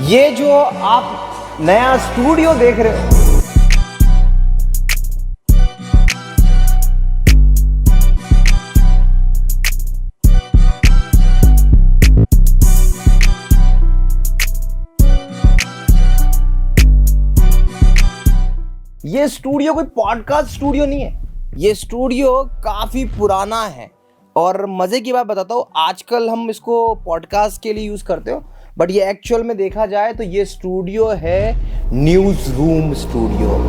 ये जो आप नया स्टूडियो देख रहे हो, ये स्टूडियो कोई पॉडकास्ट स्टूडियो नहीं है। ये स्टूडियो काफी पुराना है और मजे की बात बताता हूँ, आजकल हम इसको पॉडकास्ट के लिए यूज करते हो, बट ये एक्चुअल में देखा जाए तो ये स्टूडियो है न्यूज रूम स्टूडियो।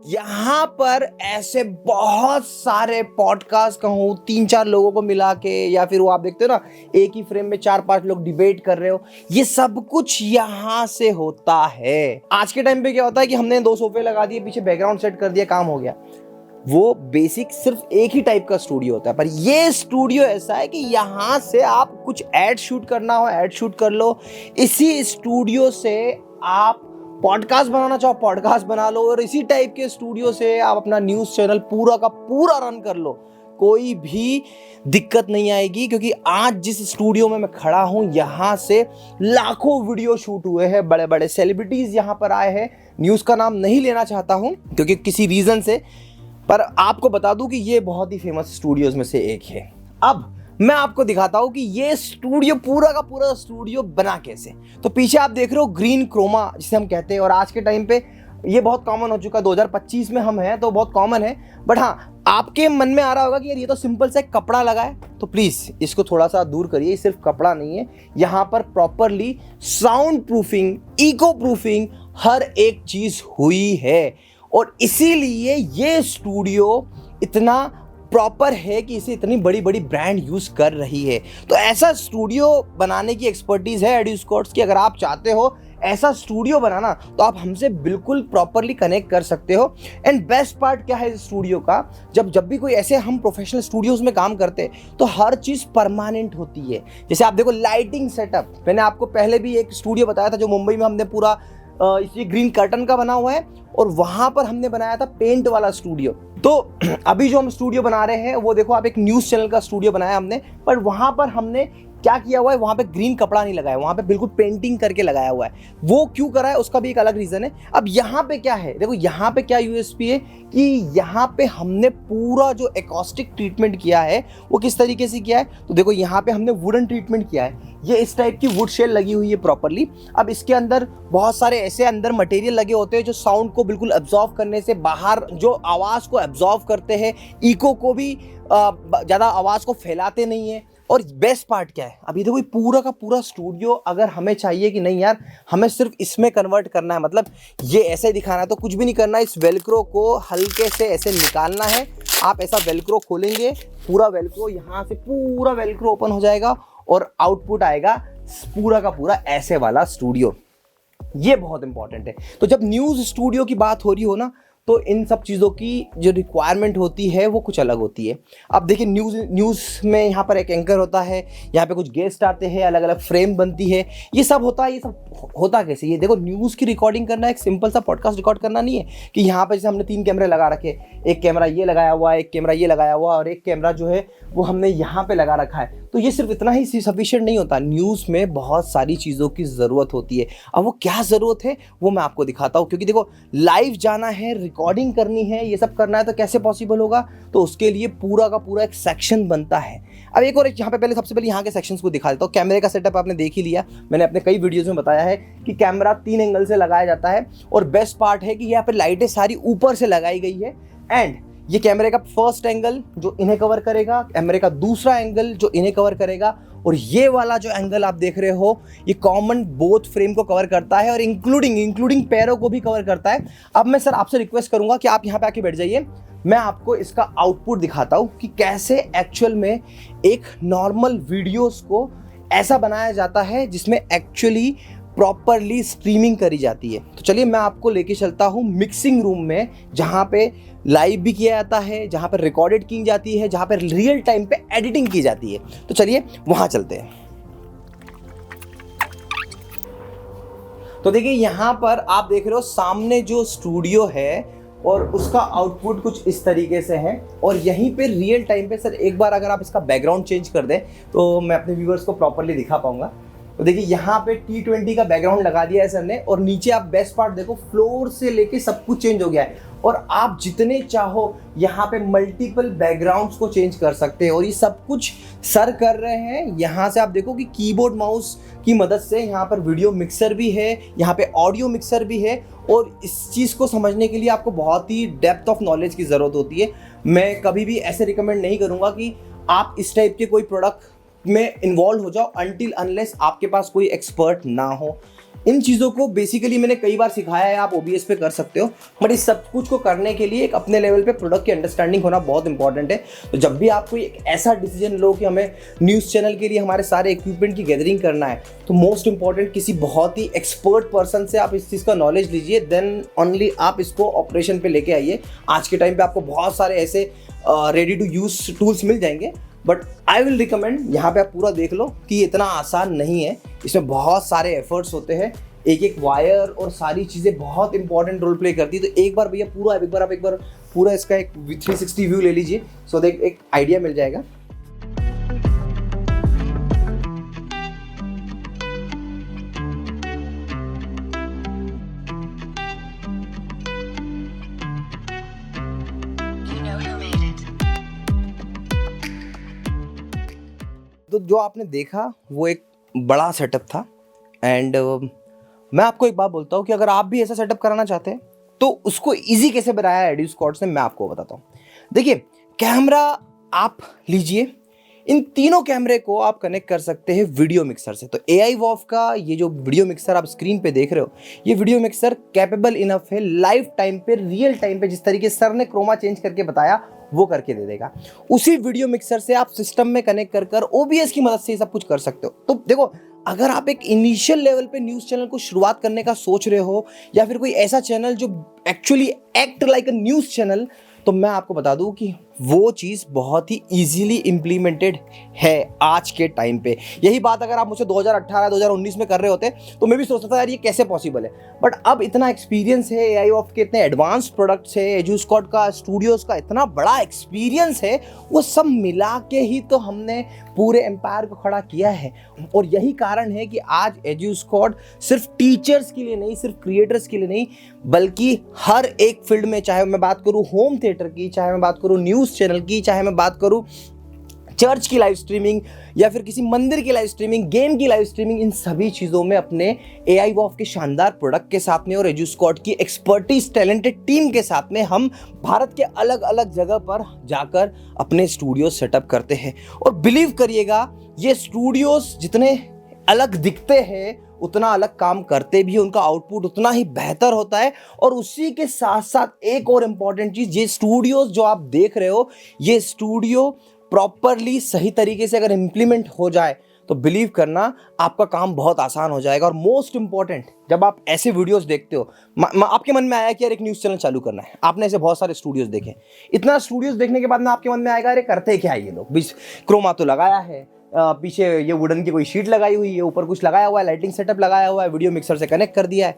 यहाँ पर ऐसे बहुत सारे पॉडकास्ट कहूँ 3-4 लोगों को मिला के, या फिर वो आप देखते हो ना एक ही फ्रेम में 4-5 लोग डिबेट कर रहे हो, ये सब कुछ यहाँ से होता है। आज के टाइम पे क्या होता है कि हमने 2 सोफे लगा दिए, पीछे बैकग्राउंड सेट कर दिया, काम हो गया। वो बेसिक सिर्फ एक ही टाइप का स्टूडियो होता है, पर ये स्टूडियो ऐसा है कि यहाँ से आप कुछ ऐड शूट करना हो ऐड शूट कर लो। इसी स्टूडियो से आप पॉडकास्ट बनाना चाहो पॉडकास्ट बना लो, और इसी टाइप के स्टूडियो से आप अपना न्यूज़ चैनल पूरा का पूरा रन कर लो। कोई भी दिक्कत नहीं आएगी, क्योंकि आज जिस स्टूडियो में मैं खड़ा हूं यहाँ से लाखों वीडियो शूट हुए हैं, बड़े बड़े सेलिब्रिटीज यहाँ पर आए हैं। न्यूज़ का नाम नहीं लेना चाहता हूं क्योंकि किसी रीज़न से, पर आपको बता दूं कि ये बहुत ही फेमस स्टूडियोज में से एक है। अब मैं आपको दिखाता हूं कि ये स्टूडियो पूरा का पूरा स्टूडियो बना कैसे। तो पीछे आप देख रहे हो ग्रीन क्रोमा जिसे हम कहते हैं, और आज के टाइम पे ये बहुत कॉमन हो चुका है। 2025 में हम हैं तो बहुत कॉमन है, बट हाँ आपके मन में आ रहा होगा कि यार ये तो सिंपल सा एक कपड़ा लगा है, तो प्लीज़ इसको थोड़ा सा दूर करिए। ये सिर्फ कपड़ा नहीं है, यहाँ पर properly sound proofing, echo proofing हर एक चीज़ हुई है, और इसीलिए ये स्टूडियो इतना प्रॉपर है कि इसे इतनी बड़ी बड़ी ब्रांड यूज कर रही है। तो ऐसा स्टूडियो बनाने की एक्सपर्टीज है एड्यूस्कॉर्ट्स की। अगर आप चाहते हो ऐसा स्टूडियो बनाना तो आप हमसे बिल्कुल प्रॉपरली कनेक्ट कर सकते हो। एंड बेस्ट पार्ट क्या है इस स्टूडियो का, जब भी कोई ऐसे हम प्रोफेशनल स्टूडियोज में काम करते हैं तो हर चीज़ परमानेंट होती है। जैसे आप देखो लाइटिंग सेटअप, मैंने आपको पहले भी एक स्टूडियो बताया था जो मुंबई में हमने पूरा इसी ग्रीन कर्टन का बना हुआ है, और वहां पर हमने बनाया था पेंट वाला स्टूडियो। तो अभी जो हम स्टूडियो बना रहे हैं वो देखो आप, एक न्यूज़ चैनल का स्टूडियो बनाया हमने, पर वहां पर हमने क्या किया हुआ है, वहां पे ग्रीन कपड़ा नहीं लगाया, वहां पे बिल्कुल पेंटिंग करके लगाया हुआ है। वो क्यों करा है उसका भी एक अलग रीजन है। अब यहाँ पे क्या है, देखो यहाँ पे क्या यूएसपी है कि यहाँ पे हमने पूरा जो एकॉस्टिक ट्रीटमेंट किया है वो किस तरीके से किया है, तो देखो यहाँ पे हमने वुडन ट्रीटमेंट किया है। ये इस टाइप की वुड शेल लगी हुई है प्रॉपरली। अब इसके अंदर बहुत सारे ऐसे अंदर मटेरियल लगे होते हैं जो साउंड को बिल्कुल एब्जॉर्व करने से, बाहर जो आवाज़ को एब्जॉर्व करते हैं, इको को भी ज़्यादा आवाज़ को फैलाते नहीं है। और बेस्ट पार्ट क्या है, अभी देखो पूरा का पूरा स्टूडियो अगर हमें चाहिए कि नहीं यार हमें सिर्फ इसमें कन्वर्ट करना है, मतलब ये ऐसे दिखाना है, तो कुछ भी नहीं करना है, इस वेलक्रो को हल्के से ऐसे निकालना है। आप ऐसा वेलक्रो खोलेंगे, पूरा वेलक्रो यहाँ से पूरा वेलक्रो ओपन हो जाएगा और आउटपुट आएगा पूरा का पूरा ऐसे वाला स्टूडियो। ये बहुत इंपॉर्टेंट है। तो जब न्यूज़ स्टूडियो की बात हो रही हो ना, तो इन सब चीज़ों की जो रिक्वायरमेंट होती है वो कुछ अलग होती है। अब देखिए न्यूज़ में यहाँ पर एक एंकर होता है, यहाँ पे कुछ गेस्ट आते हैं, अलग अलग फ्रेम बनती है, ये सब होता है। ये सब होता कैसे, ये देखो न्यूज़ की रिकॉर्डिंग करना एक सिंपल सा पॉडकास्ट रिकॉर्ड करना नहीं है कि यहाँ पर जैसे हमने 3 कैमरे लगा रखे, एक कैमरा ये लगाया हुआ है, एक कैमरा ये लगाया हुआ है, और एक कैमरा जो है वो हमने यहाँ पे लगा रखा है। तो ये सिर्फ इतना ही सफिशिएंट नहीं होता, न्यूज़ में बहुत सारी चीज़ों की ज़रूरत होती है। अब वो क्या ज़रूरत है वो मैं आपको दिखाता हूँ, क्योंकि देखो लाइव जाना है, रिकॉर्डिंग करनी है, ये सब करना है, तो कैसे पॉसिबल होगा, तो उसके लिए पूरा का पूरा एक सेक्शन बनता है। अब एक और यहाँ पे पहले सबसे पहले यहाँ के सेक्शंस को दिखा देता हूँ। कैमरे का सेटअप आपने देख ही लिया, मैंने अपने कई वीडियोज़ में बताया है कि कैमरा 3 एंगल से लगाया जाता है, और बेस्ट पार्ट है कि यहाँ पे लाइटें सारी ऊपर से लगाई गई है। एंड ये कैमरे का फर्स्ट एंगल जो इन्हें कवर करेगा, कैमरे का दूसरा एंगल जो इन्हें कवर करेगा, और ये वाला जो एंगल आप देख रहे हो ये कॉमन बोथ फ्रेम को कवर करता है, और इंक्लूडिंग पैरों को भी कवर करता है। अब मैं सर आपसे रिक्वेस्ट करूंगा कि आप यहाँ पे आके बैठ जाइए, मैं आपको इसका आउटपुट दिखाता हूँ कि कैसे एक्चुअल में एक नॉर्मल वीडियोस को ऐसा बनाया जाता है जिसमें एक्चुअली प्रॉपरली स्ट्रीमिंग करी जाती है। तो चलिए मैं आपको लेके चलता हूँ मिक्सिंग रूम में, जहाँ पे लाइव भी किया जाता है, जहाँ पे रिकॉर्डेड की जाती है, जहाँ पे रियल टाइम पे एडिटिंग की जाती है। तो चलिए वहाँ चलते हैं। तो देखिए यहाँ पर आप देख रहे हो सामने जो स्टूडियो है और उसका आउटपुट कुछ इस तरीके से है। और यहीं पे रियल टाइम पे सर एक बार अगर आप इसका बैकग्राउंड चेंज कर दें तो मैं अपने व्यूअर्स को प्रॉपरली दिखा पाऊंगा। तो देखिए यहाँ पे T20 का बैकग्राउंड लगा दिया है सर ने, और नीचे आप बेस्ट पार्ट देखो, फ्लोर से लेके सब कुछ चेंज हो गया है, और आप जितने चाहो यहाँ पे मल्टीपल बैकग्राउंड्स को चेंज कर सकते हैं। और ये सब कुछ सर कर रहे हैं। यहाँ से आप देखो कि कीबोर्ड माउस की मदद से यहाँ पर वीडियो मिक्सर भी है, यहाँ पे ऑडियो मिक्सर भी है। और इस चीज़ को समझने के लिए आपको बहुत ही डेप्थ ऑफ नॉलेज की ज़रूरत होती है। मैं कभी भी ऐसे रिकमेंड नहीं करूँगा कि आप इस टाइप के कोई प्रोडक्ट में इन्वॉल्व हो जाओ अनटिल अनलेस आपके पास कोई एक्सपर्ट ना हो। इन चीज़ों को बेसिकली मैंने कई बार सिखाया है, आप OBS पे कर सकते हो, बट इस सब कुछ को करने के लिए एक अपने लेवल पे प्रोडक्ट की अंडरस्टैंडिंग होना बहुत इंपॉर्टेंट है। तो जब भी आप कोई एक ऐसा डिसीजन लो कि हमें न्यूज़ चैनल के लिए हमारे सारे इक्विपमेंट की गैदरिंग करना है, तो मोस्ट इंपॉर्टेंट किसी बहुत ही एक्सपर्ट पर्सन से आप इस चीज़ का नॉलेज लीजिए, देन ओनली आप इसको ऑपरेशन पे लेके आइए। आज के टाइम पे आपको बहुत सारे ऐसे रेडी टू यूज़ टूल्स मिल जाएंगे, बट आई विल रिकमेंड यहाँ पे आप पूरा देख लो कि इतना आसान नहीं है, इसमें बहुत सारे एफर्ट्स होते हैं, एक एक वायर और सारी चीज़ें बहुत इंपॉर्टेंट रोल प्ले करती है। तो एक बार भैया पूरा इसका एक 360 व्यू ले लीजिए, सो देख एक आइडिया मिल जाएगा। तो जो आपने देखा वो एक बड़ा सेटअप था, एंड मैं आपको एक बात बोलता हूँ कि अगर आप भी ऐसा सेटअप कराना चाहते हैं तो उसको इजी कैसे बनाया है एड्यूस्कॉर्ट्स ने, मैं आपको बताता हूँ। देखिए, कैमरा आप लीजिए, इन तीनों कैमरे को आप कनेक्ट कर सकते हैं वीडियो मिक्सर से। तो AI-WAV का ये जो वीडियो मिक्सर आप स्क्रीन पे देख रहे हो, ये वीडियो मिक्सर कैपेबल इनफ है लाइव टाइम पे, रियल टाइम पे, जिस तरीके सर ने क्रोमा चेंज करके बताया वो करके दे देगा। उसी वीडियो मिक्सर से आप सिस्टम में कनेक्ट कर OBS की मदद से ये सब कुछ कर सकते हो। तो देखो, अगर आप एक इनिशियल लेवल पे न्यूज़ चैनल को शुरुआत करने का सोच रहे हो, या फिर कोई ऐसा चैनल जो actually act like a news channel, तो मैं आपको बता दूं कि वो चीज़ बहुत ही इजीली इम्प्लीमेंटेड है आज के टाइम पे। यही बात अगर आप मुझसे 2018-2019 में कर रहे होते तो मैं भी सोचता था यार ये कैसे पॉसिबल है, बट अब इतना एक्सपीरियंस है, AI-WAV के इतने एडवांस प्रोडक्ट्स है, एड्यूस्कॉर्ट का स्टूडियोज़ का इतना बड़ा एक्सपीरियंस है, वो सब मिला के ही तो हमने पूरे एम्पायर को खड़ा किया है। और यही कारण है कि आज एड्यूस्कॉर्ट सिर्फ टीचर्स के लिए नहीं, सिर्फ क्रिएटर्स के लिए नहीं, बल्कि हर एक फील्ड में, चाहे मैं बात करूँ होम थिएटर की, चाहे मैं बात करूँ न्यूज़ चैनल की, चाहे मैं बात करूँ चर्च की लाइव स्ट्रीमिंग, या फिर किसी मंदिर की लाइव स्ट्रीमिंग, गेम की लाइव स्ट्रीमिंग, इन सभी चीज़ों में अपने AI-WAV के शानदार प्रोडक्ट के साथ में और एड्यूस्कॉर्ट की एक्सपर्टीज टैलेंटेड टीम के साथ में हम भारत के अलग अलग जगह पर जाकर अपने स्टूडियो सेटअप करते हैं। और बिलीव करिएगा, ये स्टूडियोज जितने अलग दिखते हैं उतना अलग काम करते भी, उनका आउटपुट उतना ही बेहतर होता है। और उसी के साथ साथ एक और इम्पॉर्टेंट चीज़, ये स्टूडियोज जो आप देख रहे हो, ये स्टूडियो प्रॉपरली सही तरीके से अगर इम्प्लीमेंट हो जाए तो बिलीव करना आपका काम बहुत आसान हो जाएगा। और मोस्ट इंपॉर्टेंट, जब आप ऐसे वीडियोस देखते हो, आपके मन में आया कि यार एक न्यूज़ चैनल चालू करना है, आपने ऐसे बहुत सारे स्टूडियोज देखे, इतना स्टूडियोज देखने के बाद में आपके मन में आएगा अरे करते क्या है ये लोग, बीच क्रोमा तो लगाया है, पीछे ये वुडन की कोई शीट लगाई हुई है, ऊपर कुछ लगाया हुआ है, लाइटिंग सेटअप लगाया हुआ है, वीडियो मिक्सर से कनेक्ट कर दिया है।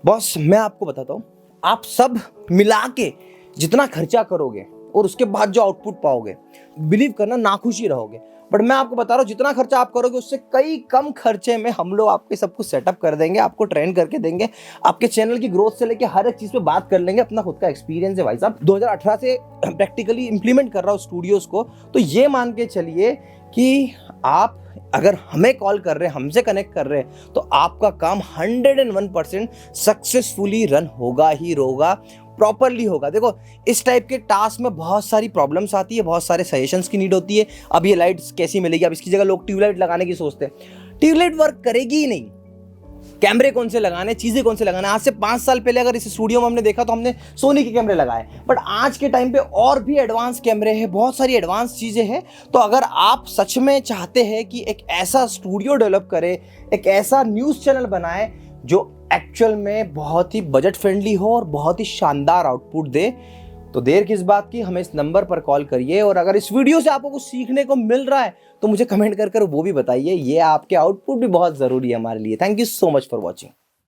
बॉस, मैं आपको बताता हूँ, आप सब मिला के जितना खर्चा करोगे और उसके बाद जो आउटपुट पाओगे, बिलीव करना नाखुशी रहोगे। बट मैं आपको बता रहा हूँ, जितना खर्चा आप करोगे उससे कई कम खर्चे में हम लोग आपके सब कुछ सेटअप कर देंगे, आपको ट्रेन करके देंगे, आपके चैनल की ग्रोथ से लेके हर एक चीज़ पे बात कर लेंगे। अपना खुद का एक्सपीरियंस है भाई साहब, 2018 से प्रैक्टिकली इंप्लीमेंट कर रहा हूँ स्टूडियोज़ को। तो ये मान के चलिए कि आप अगर हमें कॉल कर रहे हैं, हमसे कनेक्ट कर रहे हैं, तो आपका काम 101% सक्सेसफुली रन होगा ही होगा, प्रॉपरली होगा। देखो, इस टाइप के टास्क में बहुत सारी प्रॉब्लम्स आती है, बहुत सारे सजेशंस की नीड होती है। अब ये लाइट्स कैसी मिलेगी, अब इसकी जगह लोग ट्यूबलाइट लगाने की सोचते हैं, ट्यूबलाइट वर्क करेगी ही नहीं। कैमरे कौन से लगाने, चीज़ें कौन से लगाने, आज से 5 साल पहले अगर इस स्टूडियो में हमने देखा तो हमने सोनी के कैमरे लगाए, बट आज के टाइम पे और भी एडवांस कैमरे हैं, बहुत सारी एडवांस चीज़ें हैं। तो अगर आप सच में चाहते हैं कि एक ऐसा स्टूडियो डेवलप करें, एक ऐसा न्यूज़ चैनल बनाए जो एक्चुअल में बहुत ही बजट फ्रेंडली हो और बहुत ही शानदार आउटपुट दे, तो देर किस बात की, हमें इस नंबर पर कॉल करिए। और अगर इस वीडियो से आपको कुछ सीखने को मिल रहा है तो मुझे कमेंट कर वो भी बताइए। ये आपके आउटपुट भी बहुत ज़रूरी है हमारे लिए। Thank you so much for watching.